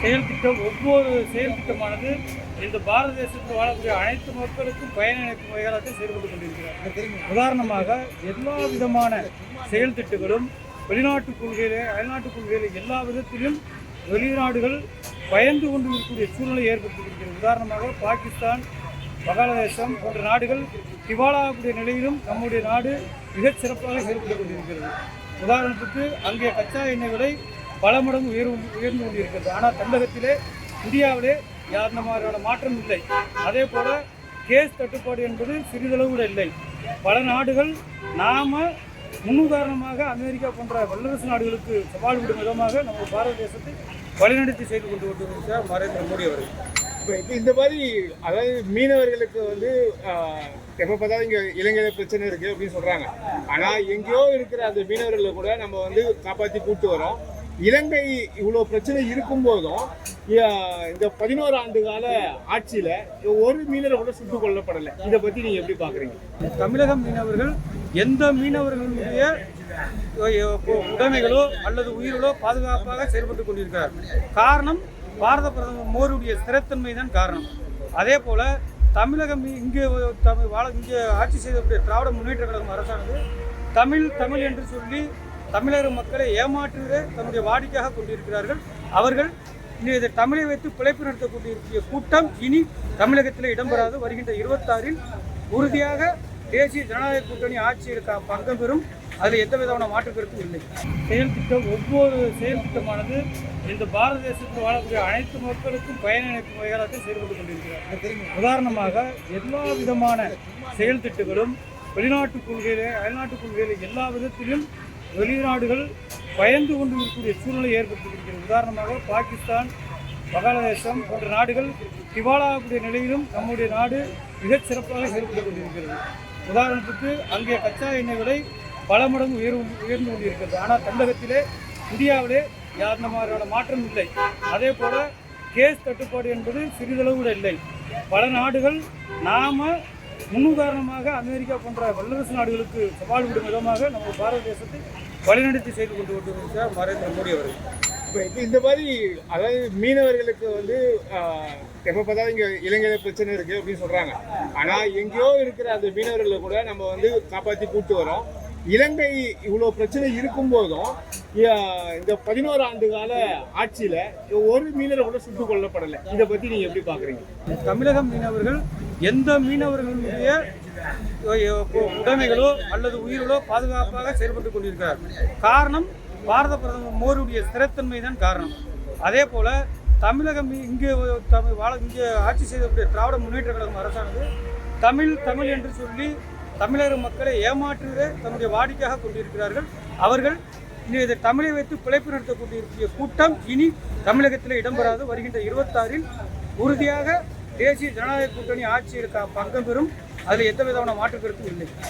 செயல் திட்டம் ஒவ்வொரு செயல் திட்டமானது இந்த பாரத தேசத்தில் வாழக்கூடிய அனைத்து மக்களுக்கும் பயனளிக்கும் வகையாக செயல்பட்டு கொண்டிருக்கிறார். உதாரணமாக எல்லா விதமான செயல் திட்டங்களும் வெளிநாட்டு கொள்கையிலே அயல்நாட்டு கொள்கையிலே எல்லா விதத்திலும் வெளிநாடுகள் பயந்து கொண்டு இருக்கக்கூடிய சூழ்நிலை ஏற்படுத்தியிருக்கிறது. உதாரணமாக பாகிஸ்தான், வங்காளதேசம் போன்ற நாடுகள் திவாலாகக்கூடிய நிலையிலும் நம்முடைய நாடு மிகச் சிறப்பாக செயல்பட்டு கொண்டிருக்கிறது. உதாரணத்துக்கு அங்கே கச்சா எண்ணெய் விலை பல மடங்கு உயர்ந்து கொண்டிருக்கிறது. ஆனால் தமிழகத்திலே இந்தியாவிலே அந்த மாதிரியான மாற்றம் இல்லை. அதே போல் கேஸ் தட்டுப்பாடு என்பது சிறிதளவு கூட இல்லை. பல நாடுகள் நாம் முன்னுதாரணமாக அமெரிக்கா போன்ற வல்லரசு நாடுகளுக்கு சவால் விடும் விதமாக நம்ம பாரத தேசத்தை வழிநடத்தி செய்து கொண்டு கொண்டிருக்கிறார் நரேந்திர மோடி அவர்கள். இப்போ இந்த மாதிரி அதாவது மீனவர்களுக்கு எப்போ பார்த்தாலும் இங்கே இலங்கையில் பிரச்சனை இருக்குது அப்படின்னு சொல்கிறாங்க. ஆனால் எங்கேயோ இருக்கிற அந்த மீனவர்களை கூட நம்ம காப்பாற்றி கூப்பிட்டு வரோம். இலங்கை இவ்வளோ பிரச்சனை இருக்கும்போதும் இந்த 11 ஆண்டு கால ஆட்சியில் ஒரு மீனவர் கூட சுட்டுக் கொல்லப்படலை. இதை பற்றி நீங்கள் எப்படி பார்க்குறீங்க? தமிழக மீனவர்கள் எந்த மீனவர்களுடைய உடைமைகளோ அல்லது உயிர்களோ பாதுகாப்பாக செயல்பட்டு கொண்டிருக்கிறார். காரணம் பாரத பிரதமர் மோடியுடைய ஸ்திரத்தன்மை தான் காரணம். அதே போல் தமிழகம் இங்கே ஆட்சி செய்யக்கூடிய திராவிட முன்னேற்ற கழகம் அரசானது தமிழ் என்று சொல்லி தமிழக மக்களை ஏமாற்றுவதை தன்னுடைய வாடிக்கையாக கொண்டிருக்கிறார்கள். அவர்கள் இந்த தமிழை வைத்து பிழைப்பு நடத்தக்கூடிய கூட்டம் இனி தமிழகத்தில் இடம்பெறாது. வருகின்ற 26 உறுதியாக தேசிய ஜனநாயக கூட்டணி ஆட்சியில் பங்கம் பெறும். அதில் எந்த விதமான மாற்று கருத்தும் இல்லை. செயல் திட்டம் ஒவ்வொரு செயல் திட்டமானது இந்த பாரத தேசத்தில் வாழக்கூடிய அனைத்து மக்களுக்கும் பயனளிக்கும் வகையாக செயல்பட்டு கொண்டிருக்கிறார். உதாரணமாக எல்லா விதமான செயல் திட்டங்களும் வெளிநாட்டு கொள்கையிலே அயல்நாட்டு கொள்கையிலே எல்லா விதத்திலும் வெளிநாடுகள் பயந்து கொண்டு இருக்கக்கூடிய சூழ்நிலை ஏற்படுத்தியிருக்கிறது. உதாரணமாக பாகிஸ்தான், வங்காளதேசம் போன்ற நாடுகள் திவாலாகக்கூடிய நிலையிலும் நம்முடைய நாடு மிகச் சிறப்பாக செயல்பட்டு கொண்டிருக்கிறது. உதாரணத்துக்கு அங்கே கச்சா எண்ணெய் விலை பல மடங்கு உயர்ந்து கொண்டிருக்கிறது. ஆனால் தமிழகத்திலே இந்தியாவிலே அந்த மாதிரியான மாற்றம் இல்லை. அதே போல் கேஸ் தட்டுப்பாடு என்பது சிறிதளவு கூட இல்லை. பல நாடுகள் நாம் முன்னுதாரணமாக அமெரிக்கா போன்ற வல்லரசு நாடுகளுக்கு சவால் விடும் விதமாக நம்ம பாரத தேசத்தை வழிநடத்தி செய்து கொண்டு கொண்டிருக்கிறார் நரேந்திர மோடி அவர்கள். இப்போ இந்த மாதிரி அதாவது மீனவர்களுக்கு எப்போ பார்த்தாலும் இங்கே இலங்கையில் பிரச்சனை இருக்குது அப்படின்னு சொல்கிறாங்க. ஆனால் எங்கேயோ இருக்கிற அந்த மீனவர்களை கூட நம்ம காப்பாற்றி கூப்பிட்டு வரோம். இலங்கை இவ்வளோ பிரச்சனை இருக்கும்போதும் இந்த 11 ஆண்டு கால ஆட்சியில் ஒரு மீனவர் கூட சுட்டுக் கொல்லப்படலை. இதை பற்றி நீங்கள் எப்படி பார்க்குறீங்க? தமிழக மீனவர்கள் எந்த மீனவர்களுடைய உடைமைகளோ அல்லது உயிர்களோ பாதுகாப்பாக செயல்பட்டு கொண்டிருக்கிறார். காரணம் பாரத பிரதமர் மோடியுடைய ஸ்திரத்தன்மை தான் காரணம். அதே போல் தமிழகம் இங்கே ஆட்சி செய்யக்கூடிய திராவிட முன்னேற்ற கழகம் அரசானது தமிழ் என்று சொல்லி தமிழக மக்களை ஏமாற்றுவதை தன்னுடைய வாடிக்கையாக கொண்டிருக்கிறார்கள். அவர்கள் இந்த தமிழை வைத்து பிழைப்பு நடத்தக்கூடிய கூட்டம் இனி தமிழகத்தில் இடம்பெறாது. வருகின்ற 26 உறுதியாக தேசிய ஜனநாயக கூட்டணி ஆட்சியில் பங்கம் பெறும். அதில் எந்த விதமான மாற்று கருத்தும் இல்லை.